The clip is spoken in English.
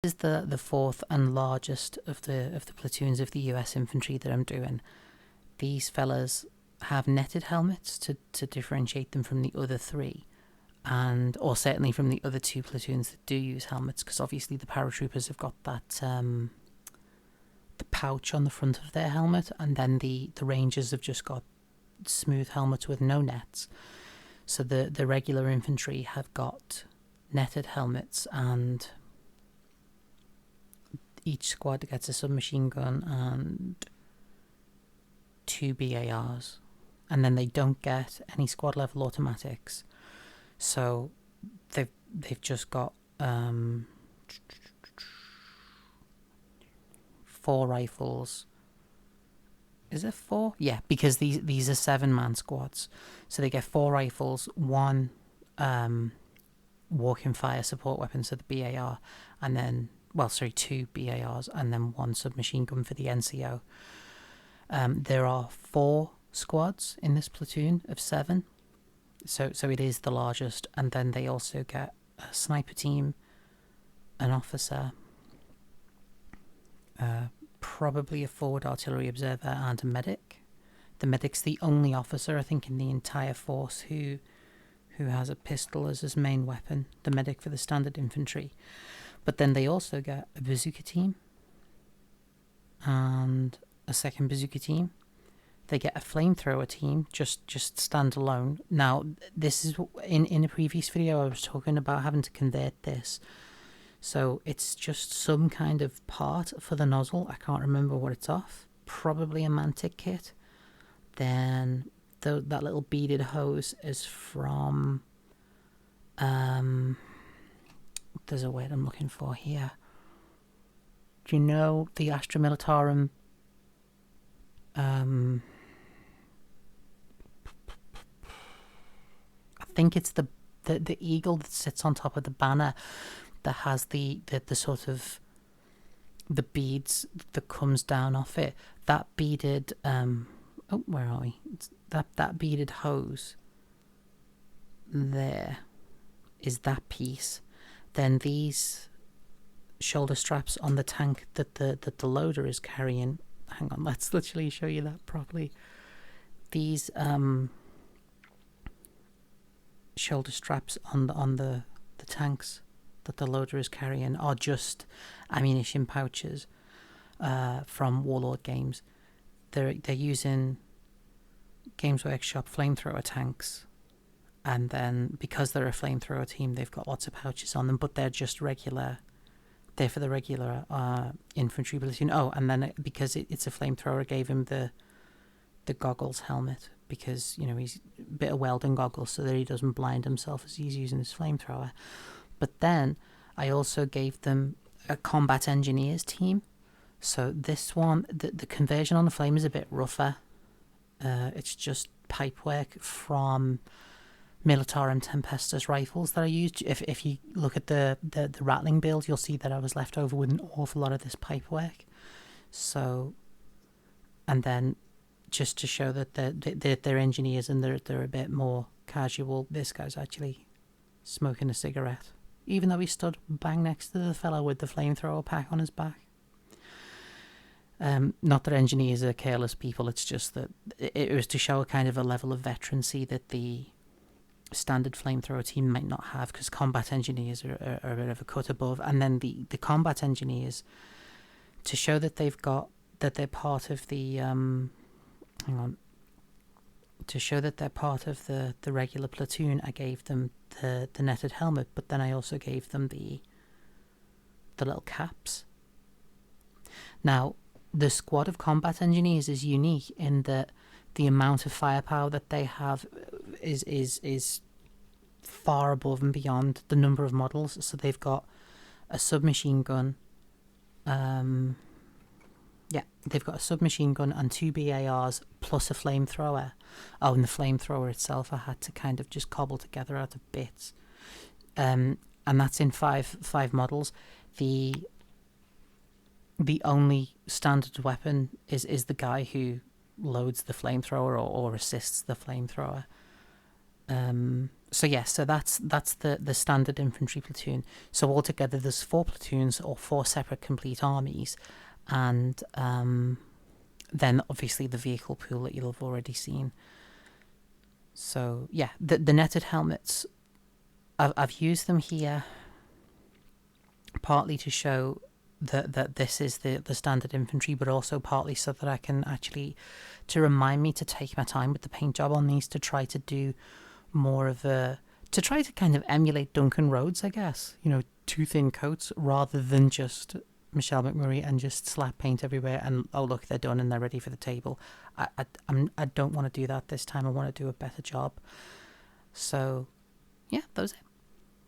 is the fourth and largest of the platoons of the US infantry that I'm doing. These fellas have netted helmets to differentiate them from the other three, or certainly from the other two platoons that do use helmets, because obviously the paratroopers have got that the pouch on the front of their helmet, and then the rangers have just got smooth helmets with no nets. So the regular infantry have got netted helmets, and each squad gets a submachine gun and 2 BARs, and then they don't get any squad level automatics. So they've just got 4 rifles. Is it 4? Yeah, because these are 7-man squads. So they get 4 rifles, 1 walking fire support weapon, so the BAR, and then 2 BARs, and then 1 submachine gun for the NCO. There are 4 squads in this platoon of 7, so it is the largest. And then they also get a sniper team, an officer, probably a forward artillery observer, and a medic. The medic's the only officer, I think, in the entire force who has a pistol as his main weapon, the medic for the standard infantry. But then they also get a bazooka team and a second bazooka team. They get a flamethrower team, just standalone. Now, this is in a previous video I was talking about having to convert this. So it's just some kind of part for the nozzle. I can't remember what it's off. Probably a Mantic kit. Then that little beaded hose is from... there's a word I'm looking for here. Do you know the Astra Militarum? I think it's the eagle that sits on top of the banner that has the sort of the beads that comes down off it. That beaded where are we? That beaded hose there is that piece. Then these shoulder straps on the tank that the loader is carrying. Hang on, let's literally show you that properly. These shoulder straps on the tanks that the loader is carrying are just ammunition pouches from Warlord Games. They're using Games Workshop flamethrower tanks, and then because they're a flamethrower team, they've got lots of pouches on them, but they're just regular. They're for the regular infantry platoon. Oh, and then because it's a flamethrower, I gave him the goggles helmet, because he's a bit of welding goggles so that he doesn't blind himself as he's using his flamethrower. But then I also gave them a combat engineers team. So this one, the conversion on the flame is a bit rougher. It's just pipework from Militarum Tempestus rifles that I used. If you look at the rattling build, you'll see that I was left over with an awful lot of this pipework. So, and then just to show that they're engineers and they're a bit more casual, this guy's actually smoking a cigarette, even though he stood bang next to the fellow with the flamethrower pack on his back. Not that engineers are careless people, it's just that it was to show a kind of a level of veterancy that the standard flamethrower team might not have, because combat engineers are a bit of a cut above. And then the combat engineers, to show that they're part of the to show that they're part of the regular platoon, I gave them the netted helmet, but then I also gave them the little caps. Now, the squad of combat engineers is unique in that the amount of firepower that they have is far above and beyond the number of models. So they've got a submachine gun. They've got a submachine gun and 2 BARs plus a flamethrower. Oh, and the flamethrower itself I had to kind of just cobble together out of bits. And that's in five models. The only standard weapon is the guy who loads the flamethrower or assists the flamethrower. So yeah, so that's the standard infantry platoon. So altogether, there's 4 platoons or 4 separate complete armies, and then obviously the vehicle pool that you'll have already seen. So yeah, the netted helmets, I've used them here partly to show that this is the standard infantry, but also partly so that I can actually, to remind me to take my time with the paint job on these, to try to do more of to try to kind of emulate Duncan Rhodes, I guess. 2 thin coats rather than just Michelle McMurray and just slap paint everywhere and, oh look, they're done and they're ready for the table. I don't want to do that this time. I want to do a better job. So yeah, that was it.